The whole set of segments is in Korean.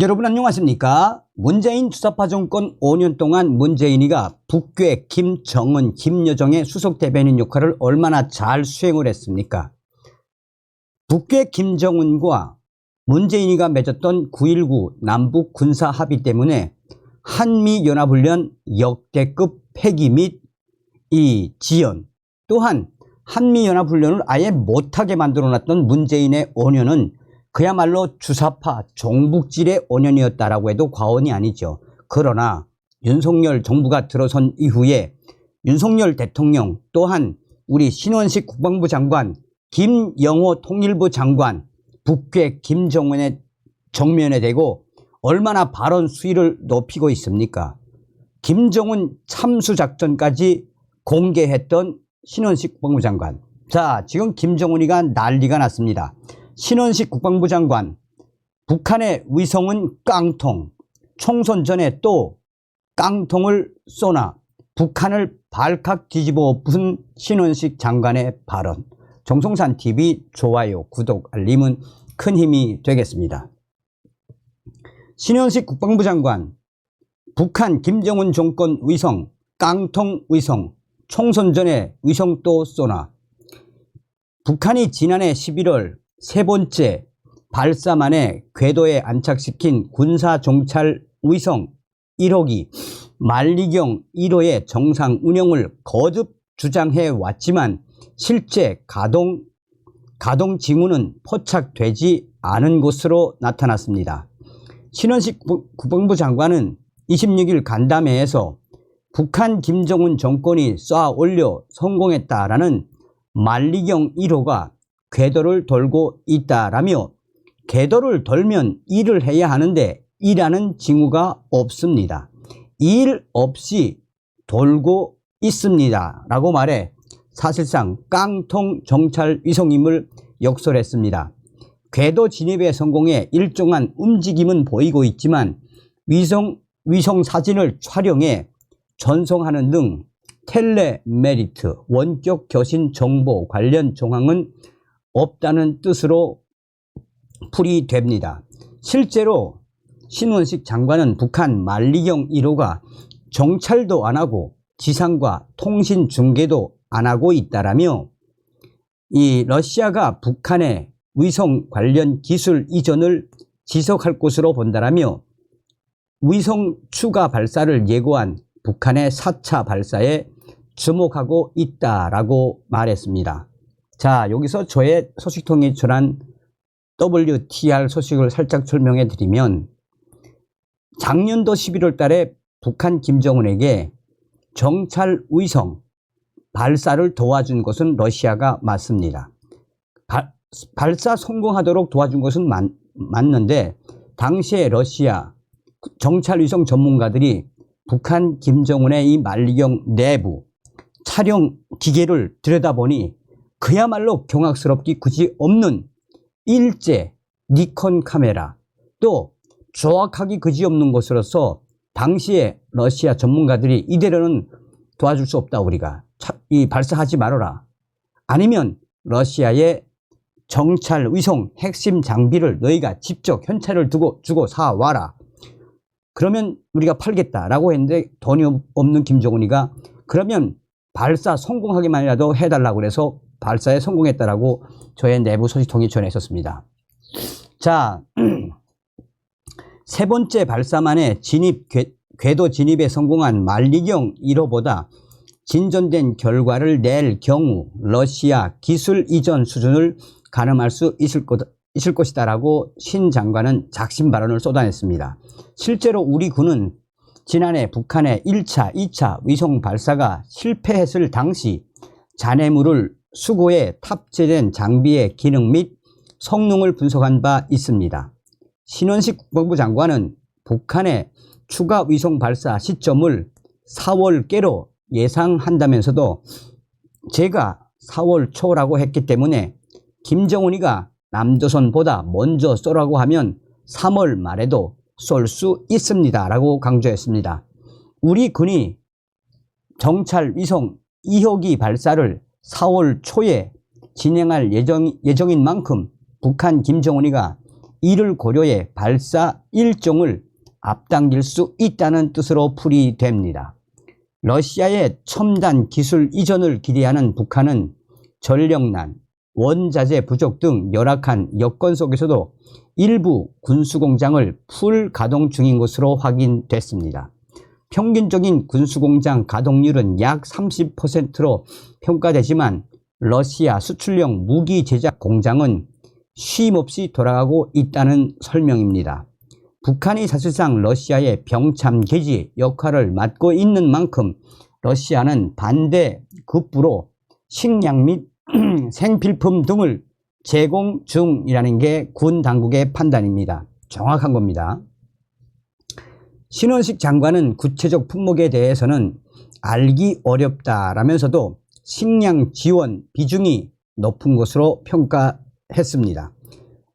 여러분 안녕하십니까? 문재인 주사파 정권 5년 동안 문재인이가 북괴 김정은, 김여정의 수석 대변인 역할을 얼마나 잘 수행을 했습니까? 북괴 김정은과 문재인이가 맺었던 9.19 남북 군사 합의 때문에 한미연합훈련 역대급 폐기 및 이 지연, 또한 한미연합훈련을 아예 못하게 만들어놨던 문재인의 5년은 그야말로 주사파 종북질의 5년이었다라고 해도 과언이 아니죠. 그러나 윤석열 정부가 들어선 이후에 윤석열 대통령, 또한 우리 신원식 국방부 장관, 김영호 통일부 장관, 북괴 김정은의 정면에 대고 얼마나 발언 수위를 높이고 있습니까? 김정은 참수작전까지 공개했던 신원식 국방부 장관. 자, 지금 김정은이가 난리가 났습니다. 신원식 국방부 장관, 북한의 위성은 깡통, 총선 전에 또 깡통을 쏘나 북한을 발칵 뒤집어 엎은 신원식 장관의 발언. 정성산TV 좋아요, 구독, 알림은 큰 힘이 되겠습니다. 신원식 국방부 장관, 북한 김정은 정권 위성, 깡통 위성, 총선 전에 위성 또 쏘나 북한이 지난해 11월 세 번째 발사 만에 궤도에 안착시킨 군사 정찰 위성 1호기 만리경 1호의 정상 운영을 거듭 주장해 왔지만 실제 가동 징후는 포착되지 않은 것으로 나타났습니다. 신원식 국방부 장관은 26일 간담회에서 북한 김정은 정권이 쏘아 올려 성공했다라는 만리경 1호가 궤도를 돌고 있다라며 궤도를 돌면 일을 해야 하는데 일하는 징후가 없습니다. 일 없이 돌고 있습니다 라고 말해 사실상 깡통 정찰 위성임을 역설했습니다. 궤도 진입에 성공해 일정한 움직임은 보이고 있지만 위성 사진을 촬영해 전송하는 등 텔레메리트, 원격 교신 정보 관련 정황은 없다는 뜻으로 풀이됩니다. 실제로 신원식 장관은 북한 만리경 1호가 정찰도 안 하고 지상과 통신 중계도 안 하고 있다라며 이 러시아가 북한의 위성 관련 기술 이전을 지속할 것으로 본다라며 위성 추가 발사를 예고한 북한의 4차 발사에 주목하고 있다라고 말했습니다. 자, 여기서 저의 소식통이 전한 WTR 소식을 살짝 설명해 드리면 작년도 11월 달에 북한 김정은에게 정찰 위성 발사를 도와준 것은 러시아가 맞습니다. 발사 성공하도록 도와준 것은 맞는데 당시에 러시아 정찰 위성 전문가들이 북한 김정은의 이 만리경 내부 촬영 기계를 들여다보니 그야말로 경악스럽기 그지없는 일제 니콘 카메라, 또 정확하기 그지없는 것으로서 당시에 러시아 전문가들이 이대로는 도와줄 수 없다, 우리가 이 발사하지 말아라, 아니면 러시아의 정찰 위성 핵심 장비를 너희가 직접 현찰을 주고 사와라, 그러면 우리가 팔겠다라고 했는데 돈이 없는 김정은이가 그러면 발사 성공하기만이라도 해달라고 그래서 발사에 성공했다라고 저의 내부 소식통이 전했었습니다. 자, 세 번째 발사 만에 궤도 진입에 성공한 만리경 1호보다 진전된 결과를 낼 경우 러시아 기술 이전 수준을 가늠할 수 있을 것이다라고 신 장관은 작심 발언을 쏟아냈습니다. 실제로 우리 군은 지난해 북한의 1차, 2차 위성 발사가 실패했을 당시 잔해물을 수고에 탑재된 장비의 기능 및 성능을 분석한 바 있습니다. 신원식 국방부 장관은 북한의 추가 위성 발사 시점을 4월께로 예상한다면서도 제가 4월 초라고 했기 때문에 김정은이가 남조선보다 먼저 쏘라고 하면 3월 말에도 쏠 수 있습니다 라고 강조했습니다. 우리 군이 정찰 위성 2호기 발사를 4월 초에 진행할 예정인 만큼 북한 김정은이가 이를 고려해 발사 일정을 앞당길 수 있다는 뜻으로 풀이됩니다. 러시아의 첨단 기술 이전을 기대하는 북한은 전력난, 원자재 부족 등 열악한 여건 속에서도 일부 군수공장을 풀 가동 중인 것으로 확인됐습니다. 평균적인 군수공장 가동률은 약 30%로 평가되지만 러시아 수출용 무기 제작 공장은 쉼없이 돌아가고 있다는 설명입니다. 북한이 사실상 러시아의 병참계지 역할을 맡고 있는 만큼 러시아는 반대급부로 식량 및 생필품 등을 제공 중이라는 게 군 당국의 판단입니다. 정확한 겁니다. 신원식 장관은 구체적 품목에 대해서는 알기 어렵다라면서도 식량 지원 비중이 높은 것으로 평가했습니다.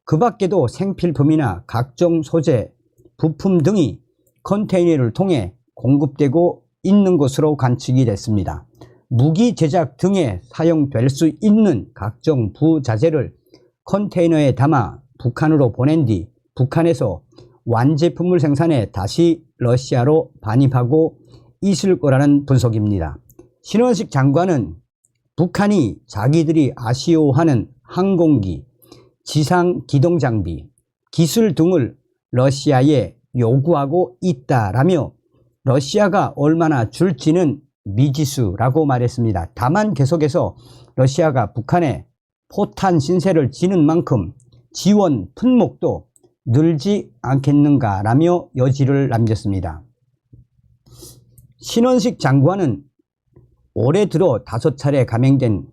그 밖에도 생필품이나 각종 소재, 부품 등이 컨테이너를 통해 공급되고 있는 것으로 관측이 됐습니다. 무기 제작 등에 사용될 수 있는 각종 부자재를 컨테이너에 담아 북한으로 보낸 뒤 북한에서 완제품을 생산해 다시 러시아로 반입하고 있을 거라는 분석입니다. 신원식 장관은 북한이 자기들이 아쉬워하는 항공기, 지상 기동 장비, 기술 등을 러시아에 요구하고 있다라며 러시아가 얼마나 줄지는 미지수라고 말했습니다. 다만 계속해서 러시아가 북한에 포탄 신세를 지는 만큼 지원 품목도 늘지 않겠는가라며 여지를 남겼습니다. 신원식 장관은 올해 들어 5차례 감행된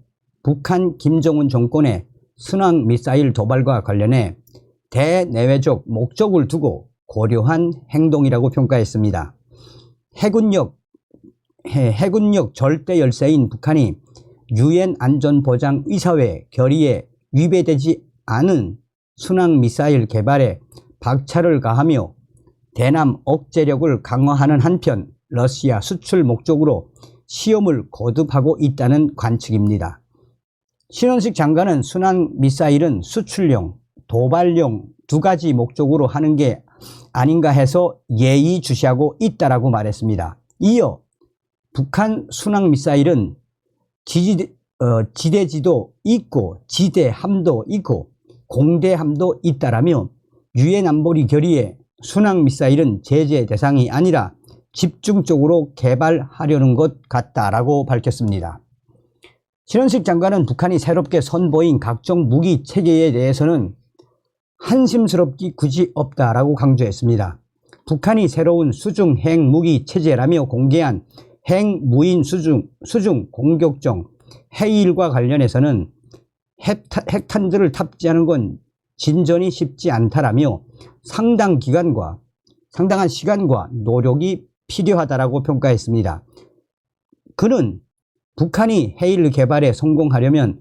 북한 김정은 정권의 순항 미사일 도발과 관련해 대내외적 목적을 두고 고려한 행동이라고 평가했습니다. 해군력 절대 열세인 북한이 유엔 안전보장의사회 결의에 위배되지 않은 순항 미사일 개발에 박차를 가하며 대남 억제력을 강화하는 한편 러시아 수출 목적으로 시험을 거듭하고 있다는 관측입니다. 신원식 장관은 순항 미사일은 수출용, 도발용 두 가지 목적으로 하는 게 아닌가 해서 예의주시하고 있다라고 말했습니다. 이어 북한 순항 미사일은 지대지도 있고 지대함도 있고 공대함도 있다라며 유엔 안보리 결의에 순항 미사일은 제재 대상이 아니라 집중적으로 개발하려는 것 같다라고 밝혔습니다. 신원식 장관은 북한이 새롭게 선보인 각종 무기 체계에 대해서는 한심스럽기 굳이 없다라고 강조했습니다. 북한이 새로운 수중 핵무기 체제라며 공개한 핵무인 수중 공격종 해일과 관련해서는 핵탄두를 탑재하는 건 진전이 쉽지 않다라며 상당한 시간과 노력이 필요하다라고 평가했습니다. 그는 북한이 해일 개발에 성공하려면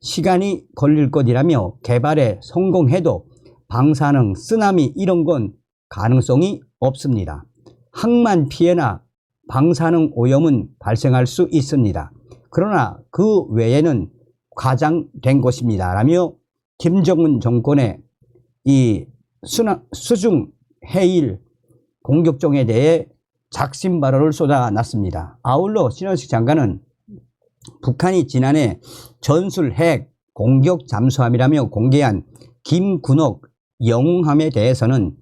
시간이 걸릴 것이라며 개발에 성공해도 방사능, 쓰나미 이런 건 가능성이 없습니다. 항만 피해나 방사능 오염은 발생할 수 있습니다. 그러나 그 외에는 과장된 것입니다. 라며 김정은 정권의 이 수중 해일 공격종에 대해 작심 발언을 쏟아놨습니다. 아울러 신원식 장관은 북한이 지난해 전술 핵 공격 잠수함이라며 공개한 김군옥 영웅함에 대해서는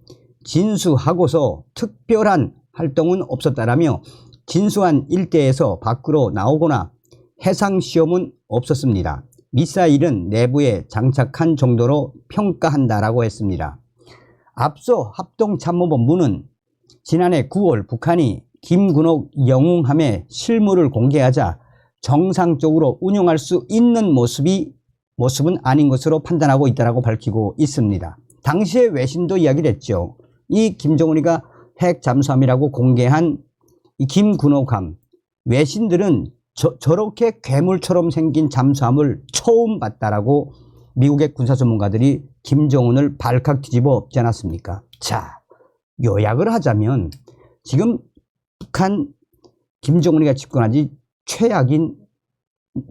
진수하고서 특별한 활동은 없었다라며 진수한 일대에서 밖으로 나오거나 해상 시험은 없었습니다. 미사일은 내부에 장착한 정도로 평가한다라고 했습니다. 앞서 합동참모본부는 지난해 9월 북한이 김군옥 영웅함의 실물을 공개하자 정상적으로 운용할 수 있는 모습은 아닌 것으로 판단하고 있다고 밝히고 있습니다. 당시에 외신도 이야기를 했죠. 이 김정은이가 핵 잠수함이라고 공개한 이 김군옥함, 외신들은 저렇게 괴물처럼 생긴 잠수함을 처음 봤다라고 미국의 군사 전문가들이 김정은을 발칵 뒤집어 엎지 않았습니까? 자, 요약을 하자면 지금 북한 김정은이가 집권한 지 최악인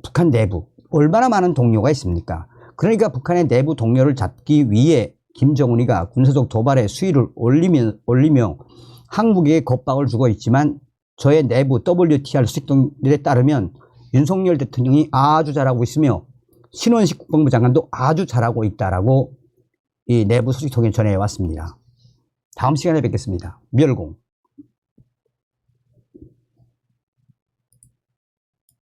북한 내부 얼마나 많은 동료가 있습니까? 그러니까 북한의 내부 동료를 잡기 위해 김정은이가 군사적 도발의 수위를 올리며 한국에게 겁박을 주고 있지만 저의 내부 WTR 수식통들에 따르면 윤석열 대통령이 아주 잘하고 있으며 신원식 국방부 장관도 아주 잘하고 있다라고 이 내부 소식통에 전해왔습니다. 다음 시간에 뵙겠습니다. 멸공.